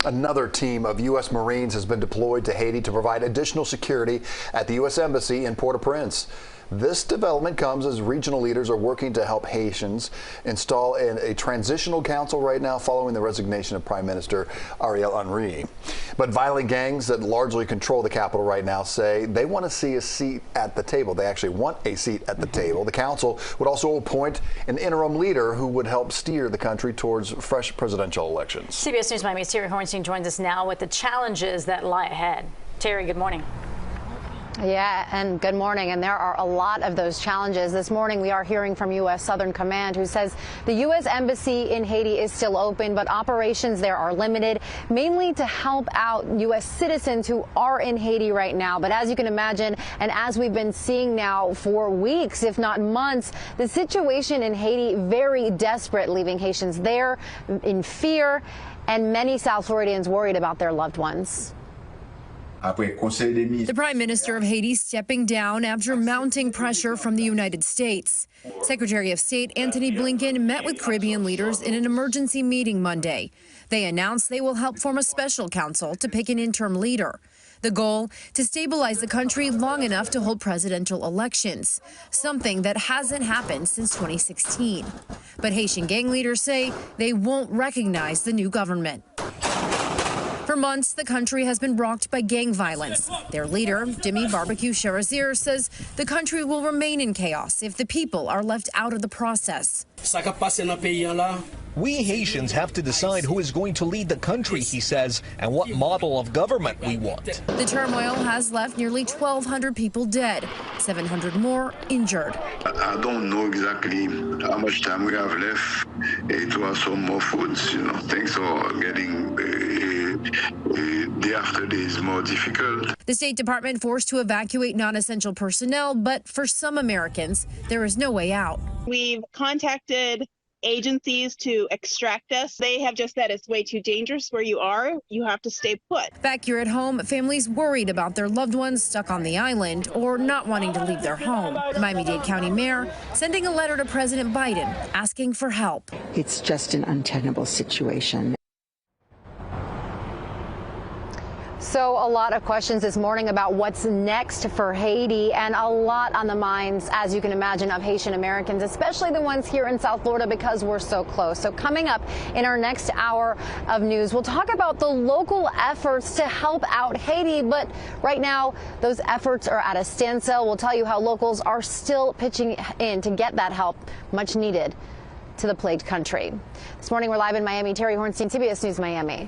Another team of U.S. Marines has been deployed to Haiti to provide additional security at the U.S. Embassy in Port-au-Prince. This development comes as regional leaders are working to help Haitians install a transitional council right now following the resignation of Prime Minister Ariel Henry. But violent gangs that largely control the capital right now say they want to see a seat at the table. They actually want a seat at the table. The council would also appoint an interim leader who would help steer the country towards fresh presidential elections. CBS News Miami's Teri Hornstein joins us now with the challenges that lie ahead. Teri, good morning. Yeah, and good morning. And there are a lot of those challenges. This morning, we are hearing from U.S. Southern Command, who says the U.S. Embassy in Haiti is still open, but operations there are limited, mainly to help out U.S. citizens who are in Haiti right now. But as you can imagine, and as we've been seeing now for weeks, if not months, the situation in Haiti very desperate, leaving Haitians there in fear, and many South Floridians worried about their loved ones. The Prime Minister of Haiti stepping down after mounting pressure from the United States. Secretary of State Antony Blinken met with Caribbean leaders in an emergency meeting Monday. They announced they will help form a special council to pick an interim leader. The goal, to stabilize the country long enough to hold presidential elections, something that hasn't happened since 2016. But Haitian gang leaders say they won't recognize the new government. For months, the country has been rocked by gang violence. Their leader, Dimi Barbecue Cherazir, says the country will remain in chaos if the people are left out of the process. We Haitians have to decide who is going to lead the country, he says, and what model of government we want. The turmoil has left nearly 1,200 people dead, 700 more injured. I don't know exactly how much time we have left to have some more foods. Things are getting day after day is more difficult. The State Department forced to evacuate non-essential personnel, but for some Americans, there is no way out. We've contacted agencies to extract us. They have just said it's way too dangerous where you are. You have to stay put. Back here at home, families worried about their loved ones stuck on the island or not wanting to leave their home. Miami-Dade County Mayor sending a letter to President Biden asking for help. It's just an untenable situation. So a lot of questions this morning about what's next for Haiti, and a lot on the minds, as you can imagine, of Haitian Americans, especially the ones here in South Florida because we're so close. So coming up in our next hour of news, we'll talk about the local efforts to help out Haiti. But right now, those efforts are at a standstill. We'll tell you how locals are still pitching in to get that help much needed to the plagued country. This morning, we're live in Miami. Teri Hornstein, CBS News Miami.